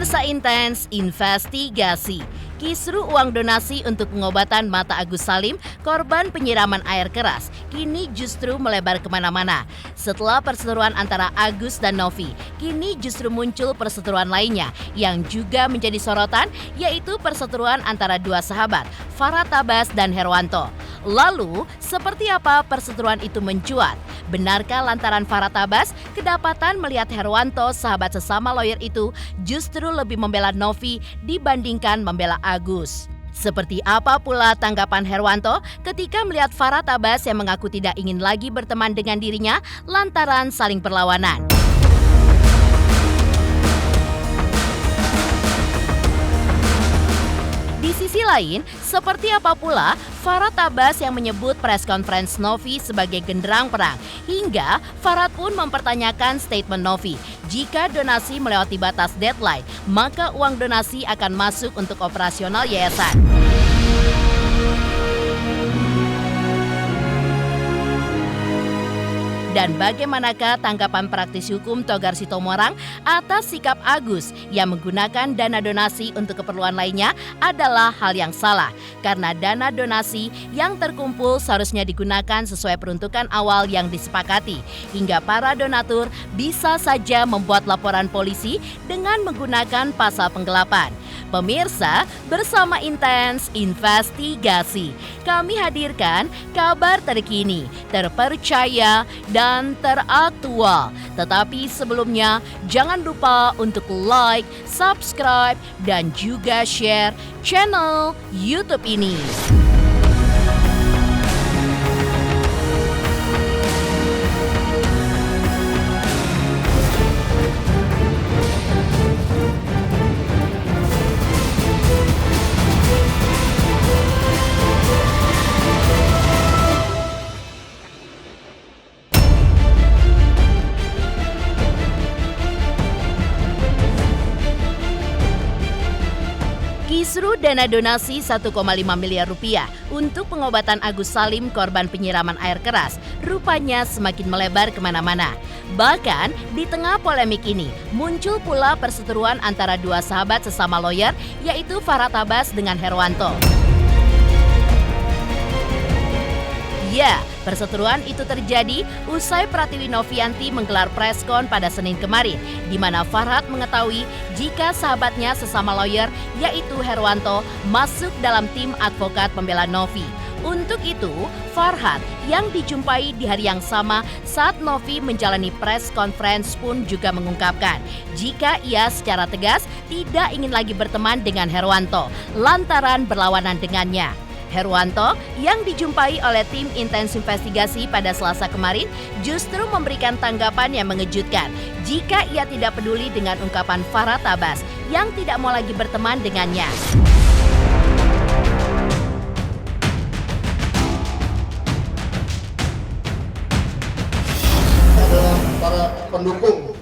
Masa intens investigasi. Kisru uang donasi untuk pengobatan mata Agus Salim, korban penyiraman air keras, kini justru melebar kemana-mana. Setelah perseteruan antara Agus dan Novi, kini justru muncul perseteruan lainnya yang juga menjadi sorotan, yaitu perseteruan antara dua sahabat, Farah Tabas dan Herwanto. Lalu, seperti apa perseteruan itu mencuat? Benarkah lantaran Farah Tabas kedapatan melihat Herwanto, sahabat sesama lawyer itu, justru lebih membela Novi dibandingkan membela Agus? Seperti apa pula tanggapan Herwanto ketika melihat Farah Tabas yang mengaku tidak ingin lagi berteman dengan dirinya lantaran saling berlawanan? Di sisi lain, seperti apa pula Farah Tabas yang menyebut press conference Novi sebagai genderang perang, hingga Farah pun mempertanyakan statement Novi. Jika donasi melewati batas deadline, maka uang donasi akan masuk untuk operasional yayasan. Dan bagaimanakah tanggapan praktis hukum Togar Sitomorang atas sikap Agus yang menggunakan dana donasi untuk keperluan lainnya adalah hal yang salah. Karena dana donasi yang terkumpul seharusnya digunakan sesuai peruntukan awal yang disepakati. Hingga para donatur bisa saja membuat laporan polisi dengan menggunakan pasal penggelapan. Pemirsa, bersama Intens Investigasi, kami hadirkan kabar terkini, terpercaya, dan teraktual. Tetapi sebelumnya, jangan lupa untuk like, subscribe, dan juga share channel YouTube ini. Kisru dana donasi 1,5 miliar rupiah untuk pengobatan Agus Salim, korban penyiraman air keras, rupanya semakin melebar kemana-mana. Bahkan di tengah polemik ini muncul pula perseteruan antara dua sahabat sesama lawyer, yaitu Farah Tabas dengan Herwanto. Ya, perseteruan itu terjadi usai Pratiwi Novianti menggelar preskon pada Senin kemarin, di mana Farhat mengetahui jika sahabatnya sesama lawyer, yaitu Herwanto, masuk dalam tim advokat pembela Novi. Untuk itu, Farhat yang dijumpai di hari yang sama saat Novi menjalani press conference pun juga mengungkapkan jika ia secara tegas tidak ingin lagi berteman dengan Herwanto lantaran berlawanan dengannya. Herwanto yang dijumpai oleh tim Intens Investigasi pada Selasa kemarin justru memberikan tanggapan yang mengejutkan jika ia tidak peduli dengan ungkapan Farah Tabas yang tidak mau lagi berteman dengannya. Adalah para pendukung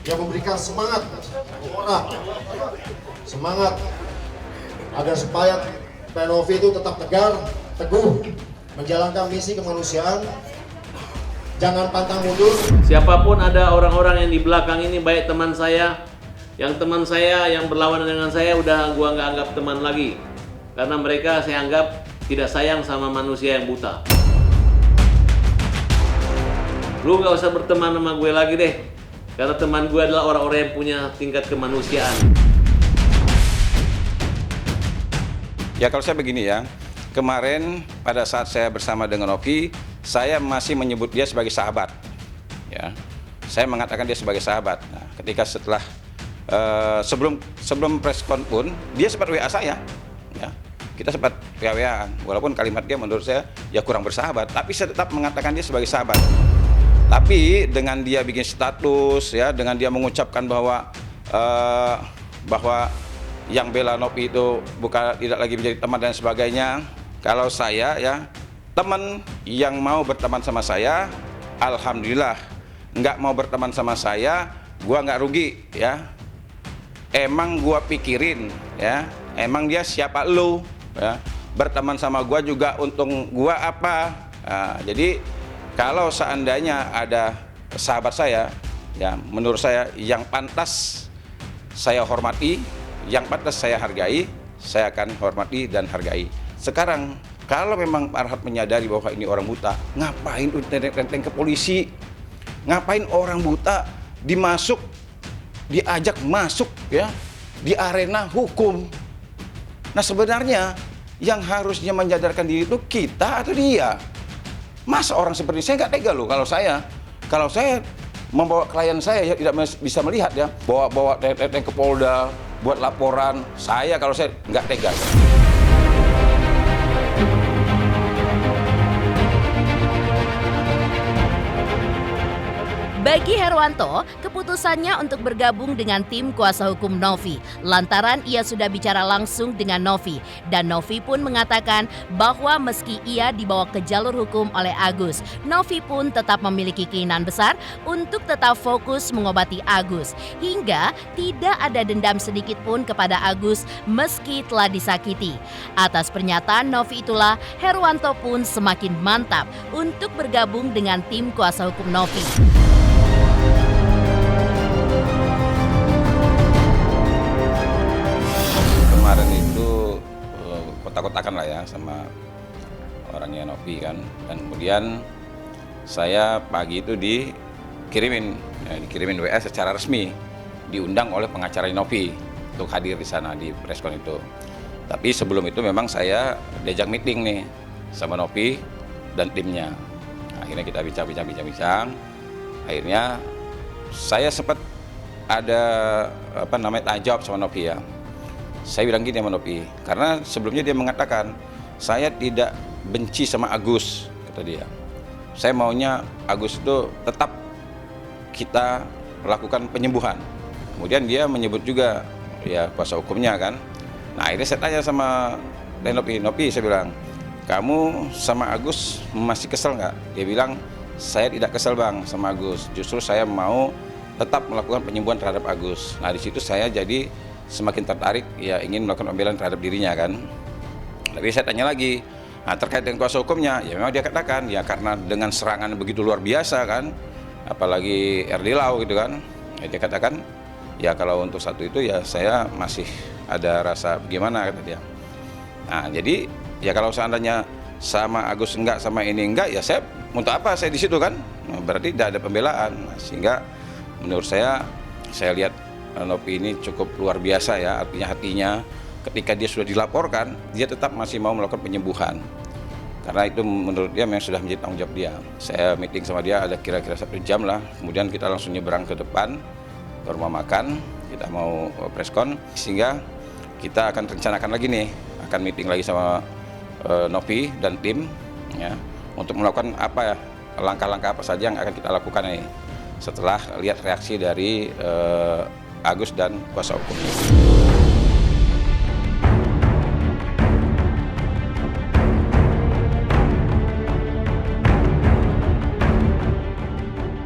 yang memberikan semangat moral, semangat agar supaya Novi itu tetap tegar, teguh, menjalankan misi kemanusiaan, jangan pantang mundur. Siapapun ada orang-orang yang di belakang ini, baik teman saya yang berlawanan dengan saya, udah gua nggak anggap teman lagi. Karena mereka saya anggap tidak sayang sama manusia yang buta. Lu nggak usah berteman sama gue lagi deh, karena teman gue adalah orang-orang yang punya tingkat kemanusiaan. Ya kalau saya begini ya, kemarin pada saat saya bersama dengan Novi, saya masih menyebut dia sebagai sahabat. Ya, saya mengatakan dia sebagai sahabat. Nah, ketika setelah sebelum preskon pun dia sempat WA saya. Ya, kita sempat WA-an. Walaupun kalimat dia menurut saya ya kurang bersahabat, tapi saya tetap mengatakan dia sebagai sahabat. Tapi dengan dia bikin status, ya, dengan dia mengucapkan bahwa yang bela Novi itu tidak lagi menjadi teman dan sebagainya. Kalau saya ya, teman yang mau berteman sama saya, alhamdulillah. Nggak mau berteman sama saya, gua nggak rugi ya. Emang gua pikirin ya, emang dia siapa lu ya. Berteman sama gua juga untung gua apa. Nah, jadi kalau seandainya ada sahabat saya, ya menurut saya yang pantas saya hormati, yang pantas saya hargai, saya akan hormati dan hargai. Sekarang, kalau memang Pak Arhat menyadari bahwa ini orang buta, ngapain tenteng ke polisi? Ngapain orang buta diajak masuk ya di arena hukum? Nah sebenarnya yang harusnya menyadarkan diri itu kita atau dia? Masa orang seperti saya nggak tega loh kalau saya membawa klien saya ya, tidak bisa melihat ya, bawa tenteng ke Polda buat laporan, kalau saya nggak tega. Bagi Herwanto, keputusannya untuk bergabung dengan tim kuasa hukum Novi lantaran ia sudah bicara langsung dengan Novi dan Novi pun mengatakan bahwa meski ia dibawa ke jalur hukum oleh Agus, Novi pun tetap memiliki keinginan besar untuk tetap fokus mengobati Agus hingga tidak ada dendam sedikit pun kepada Agus meski telah disakiti. Atas pernyataan Novi itulah Herwanto pun semakin mantap untuk bergabung dengan tim kuasa hukum Novi. Kemarin itu kotak-kotakan lah ya sama orangnya Novi kan, dan kemudian saya pagi itu dikirimin WA secara resmi, diundang oleh pengacara Novi untuk hadir di sana di preskon itu. Tapi sebelum itu memang saya diajak meeting nih sama Novi dan timnya. Akhirnya kita bincang. Akhirnya saya sempat ada tanya jawab sama Novi ya. Saya bilang gini sama Novi, karena sebelumnya dia mengatakan saya tidak benci sama Agus, kata dia. Saya maunya Agus itu tetap kita melakukan penyembuhan. Kemudian dia menyebut juga ya kuasa hukumnya kan. Nah akhirnya saya tanya sama Novi, saya bilang, kamu sama Agus masih kesel nggak? Dia bilang, saya tidak kesel bang sama Agus, justru saya mau tetap melakukan penyembuhan terhadap Agus. Nah di situ saya jadi semakin tertarik ya ingin melakukan pembelaan terhadap dirinya kan. Tapi saya tanya lagi, nah terkait dengan kuasa hukumnya, ya memang dia katakan ya karena dengan serangan begitu luar biasa kan, apalagi RD Lau gitu kan, ya dia katakan ya kalau untuk satu itu ya saya masih ada rasa gimana kata dia. Nah jadi ya kalau seandainya sama Agus enggak, sama ini enggak, ya saya untuk apa saya di situ kan? Nah, berarti tidak ada pembelaan. Nah, sehingga menurut saya lihat Novi ini cukup luar biasa ya, artinya hatinya ketika dia sudah dilaporkan, dia tetap masih mau melakukan penyembuhan. Karena itu menurut dia memang sudah menjadi tanggung jawab dia. Saya meeting sama dia ada kira-kira 1 jam lah, kemudian kita langsung nyebrang ke depan ke rumah makan, kita mau preskon, sehingga kita akan rencanakan lagi nih, akan meeting lagi sama Novi dan tim ya, untuk melakukan apa ya, langkah-langkah apa saja yang akan kita lakukan nih setelah lihat reaksi dari Agus dan kuasa hukumnya.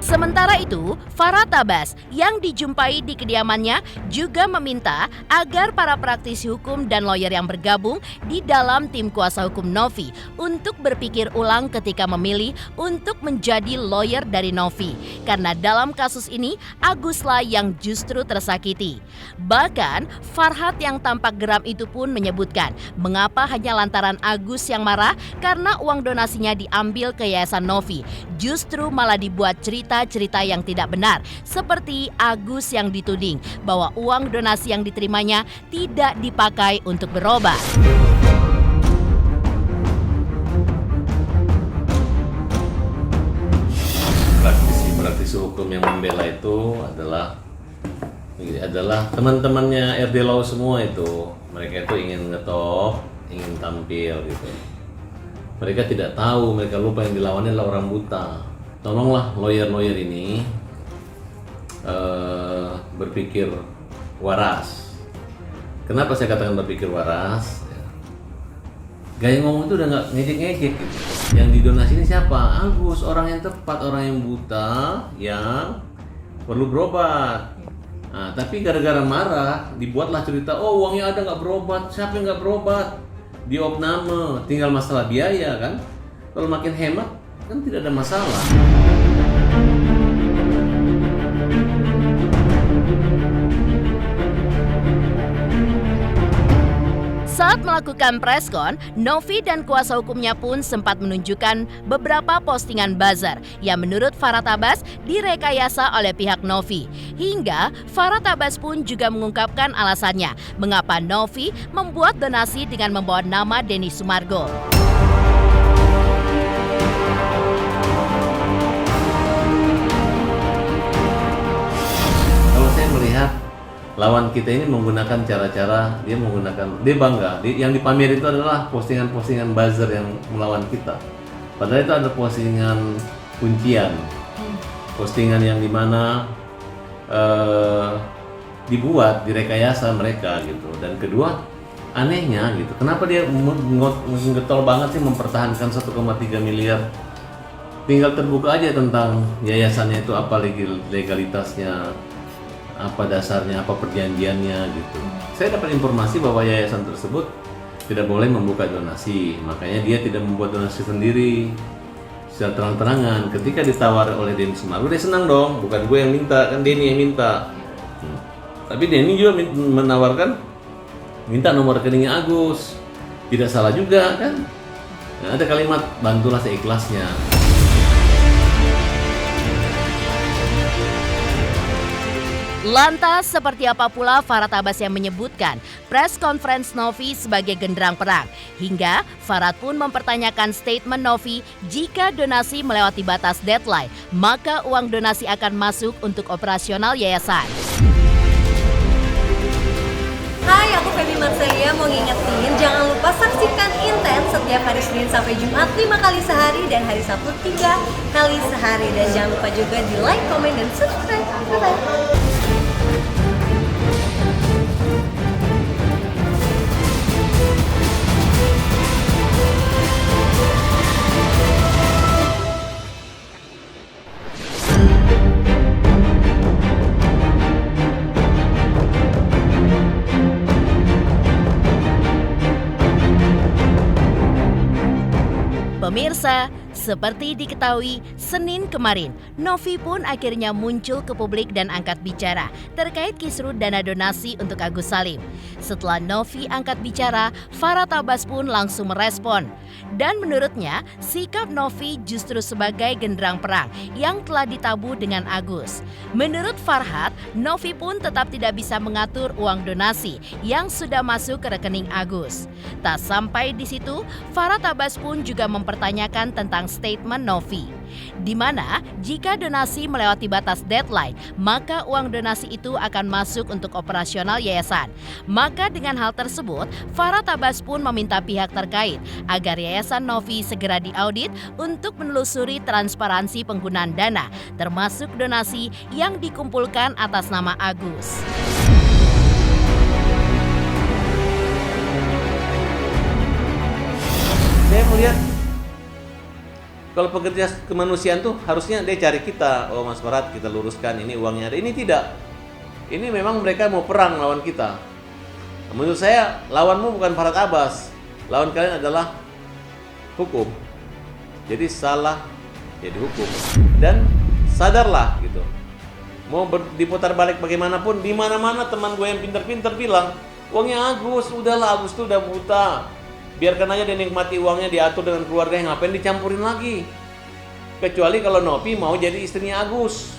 Sementara itu, Farah Tabas yang dijumpai di kediamannya juga meminta agar para praktisi hukum dan lawyer yang bergabung di dalam tim kuasa hukum Novi untuk berpikir ulang ketika memilih untuk menjadi lawyer dari Novi. Karena dalam kasus ini, Aguslah yang justru tersakiti. Bahkan, Farhat yang tampak geram itu pun menyebutkan mengapa hanya lantaran Agus yang marah karena uang donasinya diambil ke Yayasan Novi, justru malah dibuat cerita yang tidak benar, seperti Agus yang dituding bahwa uang donasi yang diterimanya tidak dipakai untuk berobat. Praktisi hukum yang membela itu adalah teman-temannya RD Lau semua itu. Mereka itu ingin ngetop, ingin tampil gitu. Mereka tidak tahu, mereka lupa yang dilawannya adalah orang buta. Tolonglah lawyer-lawyer ini berpikir waras. Kenapa saya katakan berpikir waras? Gaya ngomong itu udah nggak ngejek-ngejek gitu. Yang didonasi ini siapa? Agus, orang yang tepat, orang yang buta yang perlu berobat. Nah, tapi gara-gara marah dibuatlah cerita, oh uangnya ada nggak berobat, siapa yang nggak berobat? Di opname, tinggal masalah biaya kan? Kalau makin hemat kan tidak ada masalah. Saat melakukan preskon, Novi dan kuasa hukumnya pun sempat menunjukkan beberapa postingan buzzer yang menurut Farhad Abbas direkayasa oleh pihak Novi. Hingga Farhad Abbas pun juga mengungkapkan alasannya mengapa Novi membuat donasi dengan membawa nama Denny Sumargo. Kalau saya melihat lawan kita ini menggunakan cara-cara, dia bangga. Yang dipamer itu adalah postingan-postingan buzzer yang melawan kita. Padahal itu ada postingan kuncian, postingan yang dimana dibuat, direkayasa mereka gitu. Dan kedua, anehnya gitu, kenapa dia getol banget sih mempertahankan 1,3 miliar? Tinggal terbuka aja tentang yayasannya itu apa legalitasnya, apa dasarnya, apa perjanjiannya gitu. Saya dapat informasi bahwa yayasan tersebut tidak boleh membuka donasi, makanya dia tidak membuat donasi sendiri secara terang-terangan. Ketika ditawari oleh Denny Sumargo, dia senang dong, bukan gue yang minta, kan Denny yang minta. Tapi Denny juga menawarkan minta nomor rekeningnya Agus, tidak salah juga kan? Nah, ada kalimat bantulah seikhlasnya. Lantas, seperti apa pula Farhad Abbas yang menyebutkan press conference Novi sebagai genderang perang? Hingga Farhad pun mempertanyakan statement Novi, jika donasi melewati batas deadline, maka uang donasi akan masuk untuk operasional yayasan. Hai, aku Feby Marcelia mau ngingetin jangan lupa saksikan Inten setiap hari Senin sampai Jumat 5 kali sehari dan hari Sabtu 3 kali sehari. Dan jangan lupa juga di like, komen, dan subscribe. Bye-bye. Pemirsa, seperti diketahui, Senin kemarin, Novi pun akhirnya muncul ke publik dan angkat bicara terkait kisruh dana donasi untuk Agus Salim. Setelah Novi angkat bicara, Farhad Abbas pun langsung merespon. Dan menurutnya, sikap Novi justru sebagai genderang perang yang telah ditabuh dengan Agus. Menurut Farhad, Novi pun tetap tidak bisa mengatur uang donasi yang sudah masuk ke rekening Agus. Tak sampai di situ, Farhad Abbas pun juga mempertanyakan tentang statement Novi, di mana jika donasi melewati batas deadline, maka uang donasi itu akan masuk untuk operasional yayasan. Maka dengan hal tersebut, Farhad Abbas pun meminta pihak terkait agar yayasan Novi segera diaudit untuk menelusuri transparansi penggunaan dana, termasuk donasi yang dikumpulkan atas nama Agus. Saya melihat kalau pekerja kemanusiaan tuh harusnya dia cari kita, oh Mas Farhad, kita luruskan, ini uangnya ada. Ini tidak. Ini memang mereka mau perang lawan kita. Menurut saya lawanmu bukan Farhad Abbas, lawan kalian adalah hukum. Jadi salah jadi hukum. Dan sadarlah gitu. Mau diputar balik bagaimanapun, di mana-mana teman gue yang pintar-pintar bilang, uangnya Agus, udahlah Agus tuh udah buta. Biarkan aja dia nikmati uangnya, diatur dengan keluarganya, ngapain dicampurin lagi? Kecuali kalau Novi mau jadi istrinya Agus,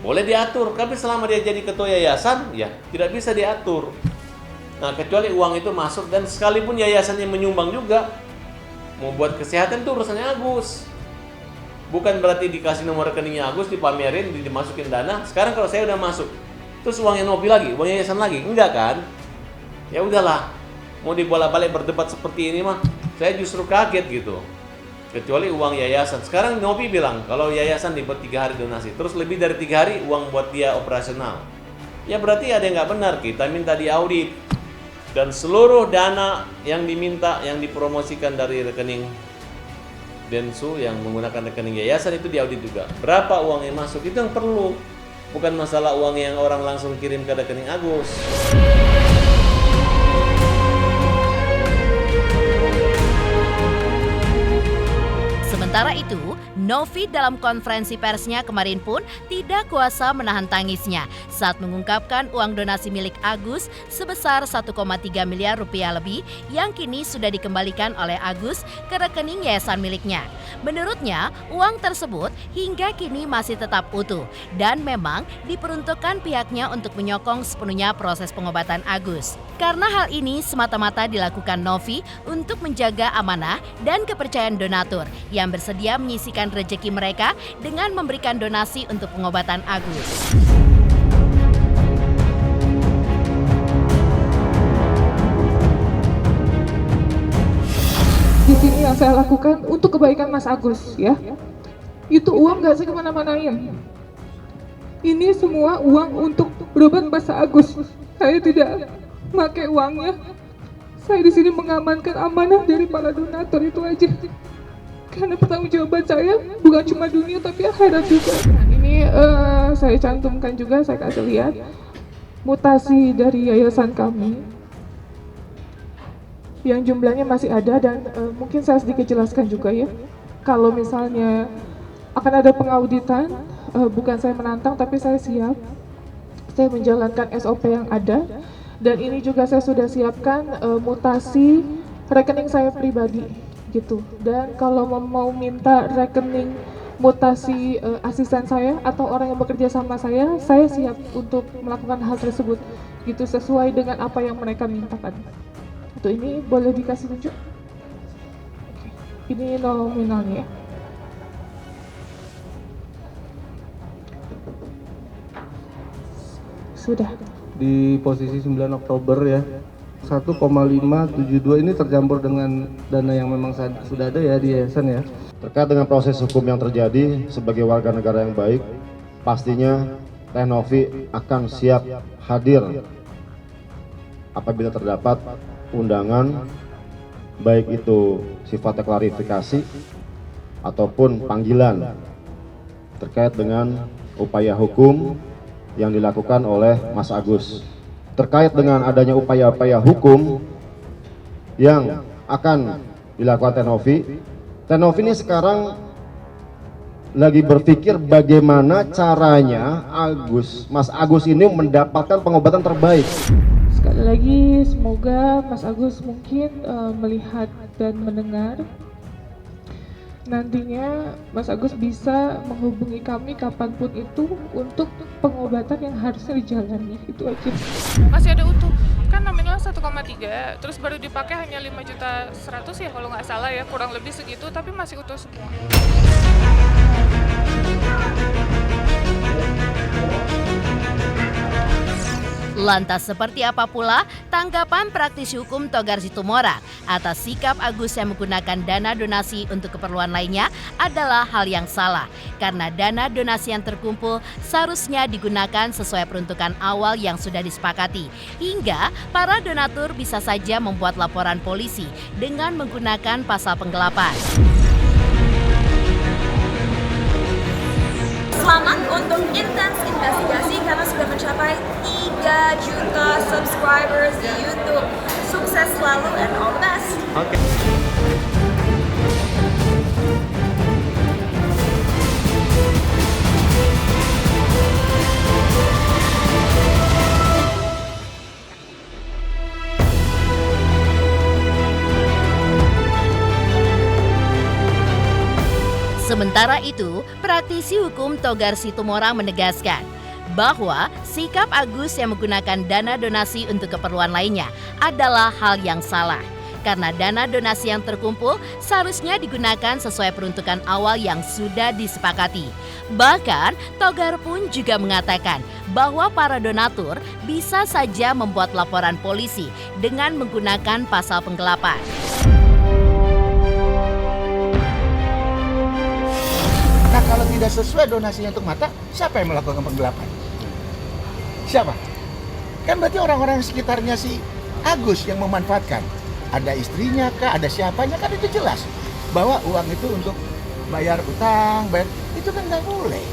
boleh diatur. Tapi selama dia jadi ketua yayasan, ya tidak bisa diatur. Nah, kecuali uang itu masuk, dan sekalipun yayasannya menyumbang juga, mau buat kesehatan itu urusannya Agus. Bukan berarti dikasih nomor rekeningnya Agus, dipamerin, dimasukin dana. Sekarang kalau saya udah masuk, terus uangnya Novi lagi, uang yayasan lagi, enggak kan? Ya udahlah. Mau dibolak-balik berdebat seperti ini mah, saya justru kaget gitu. Kecuali uang yayasan. Sekarang Novi bilang kalau yayasan dibuat 3 hari donasi, terus lebih dari 3 hari uang buat dia operasional. Ya berarti ada yang nggak benar. Kita minta diaudit, dan seluruh dana yang diminta, yang dipromosikan dari rekening Densu yang menggunakan rekening yayasan itu diaudit juga. Berapa uang yang masuk, itu yang perlu. Bukan masalah uang yang orang langsung kirim ke rekening Agus. Sementara itu, Novi dalam konferensi persnya kemarin pun tidak kuasa menahan tangisnya saat mengungkapkan uang donasi milik Agus sebesar 1,3 miliar rupiah lebih yang kini sudah dikembalikan oleh Agus ke rekening yayasan miliknya. Menurutnya, uang tersebut hingga kini masih tetap utuh dan memang diperuntukkan pihaknya untuk menyokong sepenuhnya proses pengobatan Agus. Karena hal ini semata-mata dilakukan Novi untuk menjaga amanah dan kepercayaan donatur yang bersedia menyisihkan rejeki mereka dengan memberikan donasi untuk pengobatan Agus. Di sini yang saya lakukan untuk kebaikan Mas Agus, ya. Itu uang nggak saya kemana-manain. Ini semua uang untuk berobat Mas Agus. Saya tidak pakai uangnya. Saya di sini mengamankan amanah dari para donatur, itu aja. Karena pertanggungjawaban saya bukan cuma dunia tapi akhirat juga. Nah, ini saya cantumkan juga, saya kasih lihat mutasi dari yayasan kami yang jumlahnya masih ada dan mungkin saya sedikit jelaskan juga ya. Kalau misalnya akan ada pengauditan, bukan saya menantang tapi saya siap. Saya menjalankan SOP yang ada dan ini juga saya sudah siapkan mutasi rekening saya pribadi gitu. Dan kalau mau minta rekening mutasi asisten saya atau orang yang bekerja sama saya siap untuk melakukan hal tersebut gitu sesuai dengan apa yang mereka mintakan. Itu ini boleh dikasih tunjuk. Ini nominalnya. Sudah. Di posisi 9 Oktober ya, 1,572 ini tercampur dengan dana yang memang sudah ada ya di yayasan ya. Terkait dengan proses hukum yang terjadi sebagai warga negara yang baik, pastinya Teh Novi akan siap hadir apabila terdapat undangan, baik itu sifatnya klarifikasi ataupun panggilan terkait dengan upaya hukum yang dilakukan oleh Mas Agus. Terkait dengan adanya upaya-upaya hukum yang akan dilakukan Teh Novi ini sekarang lagi berpikir bagaimana caranya Mas Agus ini mendapatkan pengobatan terbaik. Sekali lagi semoga Mas Agus mungkin melihat dan mendengar. Nantinya Mas Agus bisa menghubungi kami kapanpun itu untuk pengobatan yang harusnya dijalani, itu aja. Masih ada utuh, kan nominal 1,3, terus baru dipakai hanya 5.100.000 ya kalau nggak salah ya, kurang lebih segitu, tapi masih utuh semua. Lantas seperti apa pula tanggapan praktisi hukum Togar Situmorang atas sikap Agus yang menggunakan dana donasi untuk keperluan lainnya adalah hal yang salah. Karena dana donasi yang terkumpul seharusnya digunakan sesuai peruntukan awal yang sudah disepakati. Hingga para donatur bisa saja membuat laporan polisi dengan menggunakan pasal penggelapan. Selamat untuk Intens Investigasi karena sudah mencapai 3 juta subscribers di YouTube. Sukses selalu and all the best. Sementara itu, praktisi hukum Togar Situmorang menegaskan bahwa sikap Agus yang menggunakan dana donasi untuk keperluan lainnya adalah hal yang salah. Karena dana donasi yang terkumpul seharusnya digunakan sesuai peruntukan awal yang sudah disepakati. Bahkan, Togar pun juga mengatakan bahwa para donatur bisa saja membuat laporan polisi dengan menggunakan pasal penggelapan. Nah, kalau tidak sesuai donasinya untuk mata, siapa yang melakukan penggelapan? Siapa? Kan berarti orang-orang sekitarnya si Agus yang memanfaatkan. Ada istrinya kah, ada siapanya, kan itu jelas. Bahwa uang itu untuk bayar utang, itu kan nggak boleh.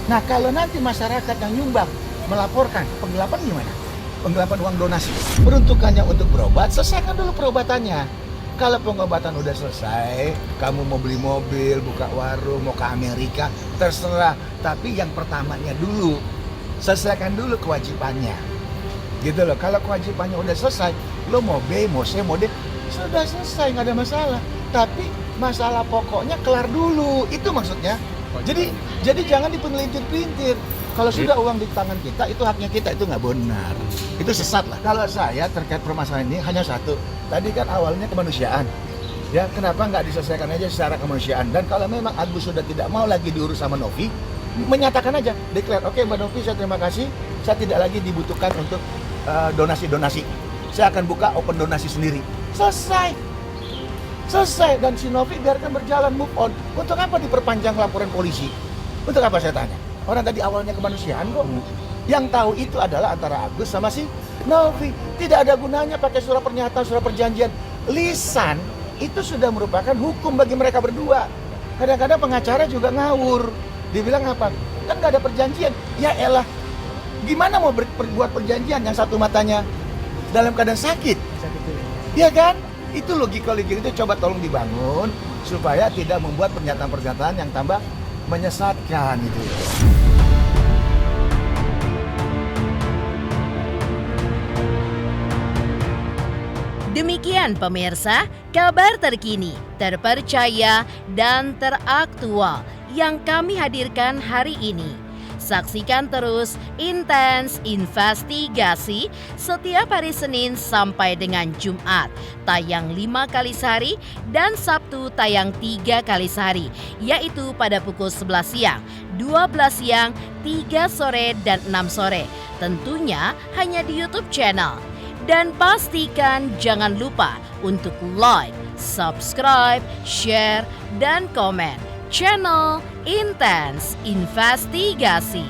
Nah, kalau nanti masyarakat yang nyumbang melaporkan penggelapan gimana? Penggelapan uang donasi. Peruntukannya untuk berobat, selesaikan dulu perobatannya. Kalau pengobatan udah selesai, kamu mau beli mobil, buka warung, mau ke Amerika, terserah. Tapi yang pertamanya dulu, selesaikan dulu kewajibannya. Gitu loh, kalau kewajibannya udah selesai, lo mau B, mau C, mau D, sudah selesai, nggak ada masalah. Tapi masalah pokoknya kelar dulu, itu maksudnya. Jadi jangan dipelintir-pelintir. Kalau sudah uang di tangan kita, itu haknya kita, itu nggak benar. Itu sesat lah. Kalau saya terkait permasalahan ini hanya satu. Tadi kan awalnya kemanusiaan. Ya, kenapa nggak diselesaikan aja secara kemanusiaan? Dan kalau memang Agus sudah tidak mau lagi diurus sama Novi, menyatakan aja, declare, oke Mbak Novi, saya terima kasih, saya tidak lagi dibutuhkan untuk donasi-donasi. Saya akan buka open donasi sendiri. Selesai. Dan si Novi biarkan berjalan, move on. Untuk apa diperpanjang laporan polisi? Untuk apa saya tanya? Orang tadi awalnya kemanusiaan kok. Yang tahu itu adalah antara Agus sama si Novi. Tidak ada gunanya pakai surat pernyataan, surat perjanjian. Lisan itu sudah merupakan hukum bagi mereka berdua. Kadang-kadang pengacara juga ngawur. Dibilang apa? Kan nggak ada perjanjian. Ya elah, gimana mau berbuat perjanjian yang satu matanya dalam keadaan sakit? Iya kan? Itu logika-logika itu coba tolong dibangun supaya tidak membuat pernyataan-pernyataan yang tambah menyesatkan gitu. Demikian pemirsa, kabar terkini, terpercaya, dan teraktual yang kami hadirkan hari ini. Saksikan terus Intens Investigasi setiap hari Senin sampai dengan Jumat, tayang 5 kali sehari dan Sabtu tayang 3 kali sehari, yaitu pada pukul 11 siang, 12 siang, 3 sore, dan 6 sore. Tentunya hanya di YouTube channel. Dan pastikan jangan lupa untuk like, subscribe, share, dan komen channel Intens Investigasi.